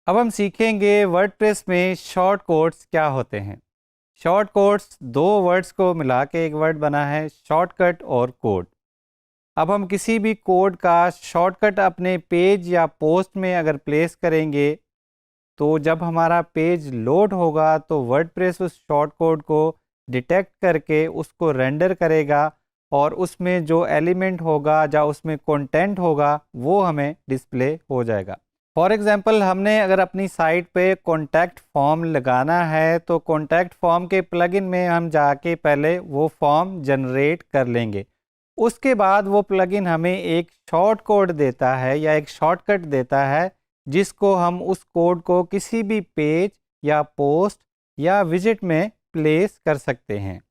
अब हम सीखेंगे वर्डप्रेस में शॉर्ट कोड्स क्या होते हैं। शॉर्ट कोड्स दो वर्ड्स को मिला के एक वर्ड बना है, शॉर्टकट और कोड। अब हम किसी भी कोड का शॉर्टकट अपने पेज या पोस्ट में अगर प्लेस करेंगे तो जब हमारा पेज लोड होगा तो वर्डप्रेस उस शॉर्ट कोड को डिटेक्ट करके उसको रेंडर करेगा और उसमें जो एलिमेंट होगा या उसमें कंटेंट होगा वो हमें डिस्प्ले हो जाएगा। फॉर एग्जांपल हमने अगर अपनी साइट पे कॉन्टैक्ट फॉर्म लगाना है तो कॉन्टैक्ट फॉर्म के प्लगइन में हम जाके पहले वो फॉर्म जनरेट कर लेंगे। उसके बाद वो प्लगइन हमें एक शॉर्ट कोड देता है या एक शॉर्टकट देता है जिसको हम उस कोड को किसी भी पेज या पोस्ट या विजिट में प्लेस कर सकते हैं।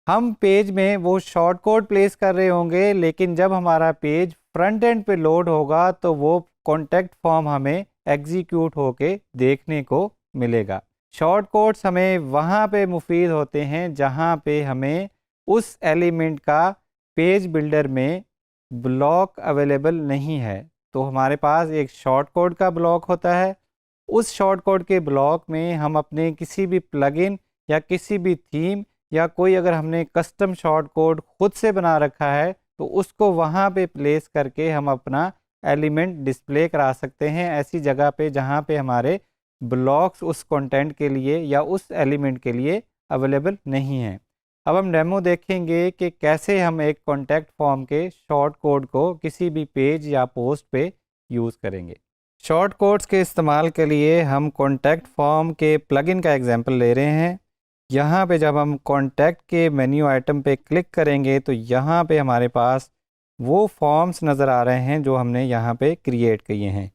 हम पेज में वो शॉर्ट कोड प्लेस कर रहे होंगे लेकिन जब हमारा पेज फ्रंट एंड पे लोड होगा तो वो कॉन्टैक्ट फॉर्म हमें एग्जीक्यूट होके देखने को मिलेगा। शॉर्ट कोड्स हमें वहाँ पे मुफीद होते हैं जहाँ पे हमें उस एलिमेंट का पेज बिल्डर में ब्लॉक अवेलेबल नहीं है तो हमारे पास एक शॉर्ट कोड का ब्लॉक होता है। उस शॉर्ट कोड के ब्लॉक में हम अपने किसी भी प्लगइन या किसी भी थीम या कोई अगर हमने कस्टम शॉर्ट कोड खुद से बना रखा है तो उसको वहाँ पे प्लेस करके हम अपना एलिमेंट डिस्प्ले करा सकते हैं ऐसी जगह पे जहाँ पे हमारे ब्लॉक्स उस कंटेंट के लिए या उस एलिमेंट के लिए अवेलेबल नहीं हैं। अब हम डेमो देखेंगे कि कैसे हम एक कॉन्टैक्ट फॉर्म के शॉर्ट कोड को किसी भी पेज या पोस्ट पे यूज़ करेंगे। शॉर्ट कोड्स के इस्तेमाल के लिए हम कॉन्टैक्ट फॉर्म के प्लगइन का एग्जांपल ले रहे हैं। यहाँ पे जब हम कॉन्टैक्ट के मेन्यू आइटम पे क्लिक करेंगे तो यहाँ पे हमारे पास वो फॉर्म्स नज़र आ रहे हैं जो हमने यहाँ पे क्रिएट किए हैं।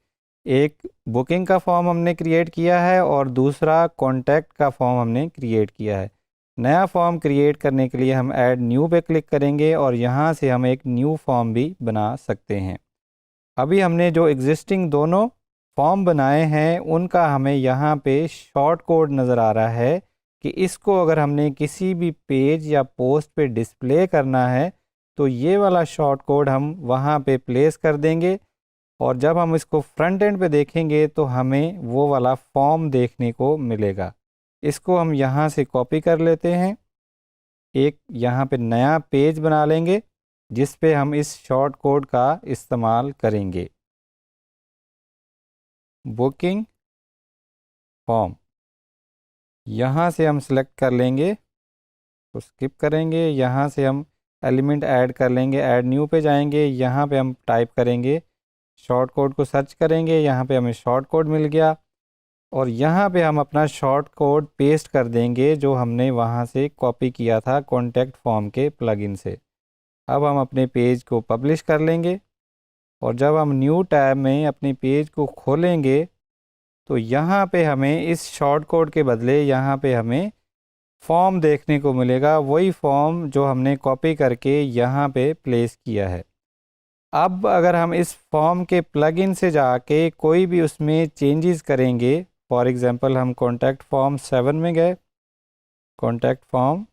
एक बुकिंग का फॉर्म हमने क्रिएट किया है और दूसरा कॉन्टैक्ट का फॉर्म हमने क्रिएट किया है। नया फॉर्म क्रिएट करने के लिए हम ऐड न्यू पे क्लिक करेंगे और यहाँ से हम एक न्यू फॉर्म भी बना सकते हैं। अभी हमने जो एग्जिस्टिंग दोनों फॉर्म बनाए हैं उनका हमें यहाँ पे शॉर्ट कोड नज़र आ रहा है कि इसको अगर हमने किसी भी पेज या पोस्ट पे डिस्प्ले करना है तो ये वाला शॉर्ट कोड हम वहाँ पे प्लेस कर देंगे और जब हम इसको फ्रंट एंड पे देखेंगे तो हमें वो वाला फॉर्म देखने को मिलेगा। इसको हम यहाँ से कॉपी कर लेते हैं, एक यहाँ पे नया पेज बना लेंगे जिस पे हम इस शॉर्ट कोड का इस्तेमाल करेंगे। बुकिंग फॉर्म यहाँ से हम सेलेक्ट कर लेंगे, तो स्किप करेंगे, यहाँ से हम एलिमेंट ऐड कर लेंगे, ऐड न्यू पे जाएंगे, यहाँ पे हम टाइप करेंगे, शॉर्ट कोड को सर्च करेंगे, यहाँ पे हमें शॉर्ट कोड मिल गया और यहाँ पे हम अपना शॉर्ट कोड पेस्ट कर देंगे जो हमने वहाँ से कॉपी किया था कॉन्टैक्ट फॉर्म के प्लगइन से। अब हम अपने पेज को पब्लिश कर लेंगे और जब हम न्यू टैब में अपने पेज को खोलेंगे तो यहाँ पे हमें इस शॉर्ट कोड के बदले यहाँ पे हमें फॉर्म देखने को मिलेगा, वही फॉर्म जो हमने कॉपी करके यहाँ पे प्लेस किया है। अब अगर हम इस फॉर्म के प्लगइन से जाके कोई भी उसमें चेंजेस करेंगे, फॉर एग्जांपल हम कॉन्टैक्ट फॉर्म 7 में गए, कॉन्टैक्ट फॉर्म,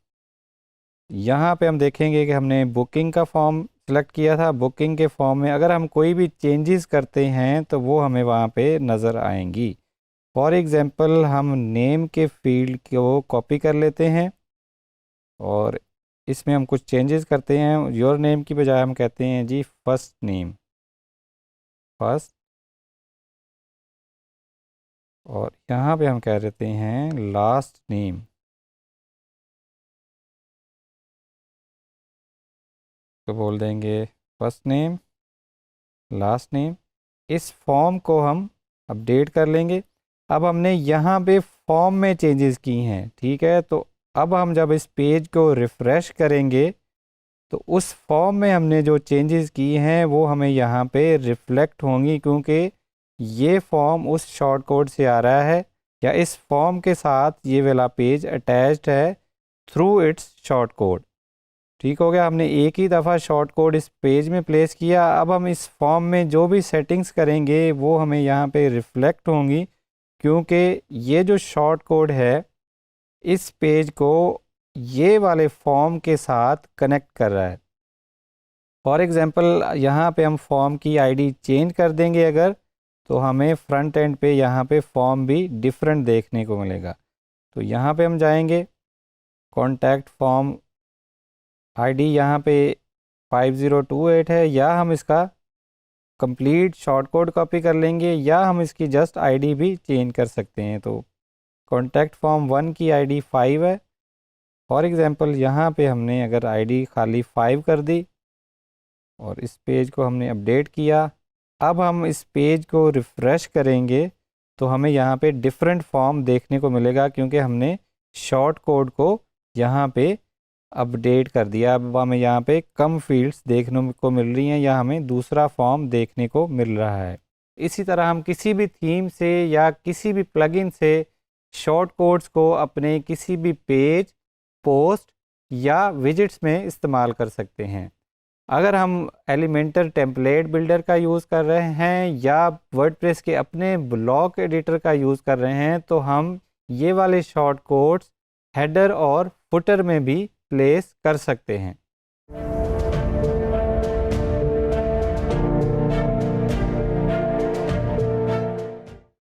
यहाँ पे हम देखेंगे कि हमने बुकिंग का फॉर्म सेलेक्ट किया था। बुकिंग के फॉर्म में अगर हम कोई भी चेंजेस करते हैं तो वो हमें वहाँ पे नज़र आएंगी। फॉर एग्जांपल हम नेम के फील्ड को कॉपी कर लेते हैं और इसमें हम कुछ चेंजेस करते हैं। योर नेम की बजाय हम कहते हैं जी फर्स्ट नेम, फर्स्ट, और यहाँ पे हम कह देते हैं लास्ट नेम। तो बोल देंगे फर्स्ट नेम, लास्ट नेम। इस फॉर्म को हम अपडेट कर लेंगे। अब हमने यहाँ पे फॉर्म में चेंजेस की हैं, ठीक है। तो अब हम जब इस पेज को रिफ़्रेश करेंगे तो उस फॉर्म में हमने जो चेंजेस की हैं वो हमें यहाँ पे रिफ्लेक्ट होंगी क्योंकि ये फॉर्म उस शॉर्ट कोड से आ रहा है या इस फॉर्म के साथ ये वाला पेज अटैच्ड है थ्रू इट्स शॉर्ट कोड। ठीक हो गया, हमने एक ही दफ़ा शॉर्ट कोड इस पेज में प्लेस किया। अब हम इस फॉर्म में जो भी सेटिंग्स करेंगे वो हमें यहाँ पे रिफ्लेक्ट होंगी क्योंकि ये जो शॉर्ट कोड है इस पेज को ये वाले फॉर्म के साथ कनेक्ट कर रहा है। फॉर एग्ज़ाम्पल यहाँ पे हम फॉर्म की आईडी चेंज कर देंगे अगर, तो हमें फ्रंट एंड पे यहाँ पे फॉर्म भी डिफरेंट देखने को मिलेगा। तो यहाँ पे हम जाएंगे, कॉन्टैक्ट फॉर्म आईडी यहाँ पे 5028 है, या हम इसका कंप्लीट शॉर्ट कोड कॉपी कर लेंगे, या हम इसकी जस्ट आईडी भी चेंज कर सकते हैं। तो कॉन्टैक्ट फॉर्म 1 की आईडी 5 है। फॉर एग्ज़ाम्पल यहाँ पे हमने अगर आईडी खाली 5 कर दी और इस पेज को हमने अपडेट किया, अब हम इस पेज को रिफ़्रेश करेंगे तो हमें यहाँ पे डिफरेंट फॉर्म देखने को मिलेगा, क्योंकि हमने शॉर्ट कोड को यहाँ पे अपडेट कर दिया। अब हमें यहाँ पे कम फील्ड्स देखने को मिल रही हैं, या हमें दूसरा फॉर्म देखने को मिल रहा है। इसी तरह हम किसी भी थीम से या किसी भी प्लगइन से शॉर्ट कोड्स को अपने किसी भी पेज, पोस्ट या विजिट्स में इस्तेमाल कर सकते हैं। अगर हम एलिमेंटर टेम्पलेट बिल्डर का यूज़ कर रहे हैं या वर्डप्रेस के अपने ब्लॉक एडिटर का यूज़ कर रहे हैं, तो हम ये वाले शॉर्ट कोड्स हेडर और फुटर में भी प्लेस कर सकते हैं।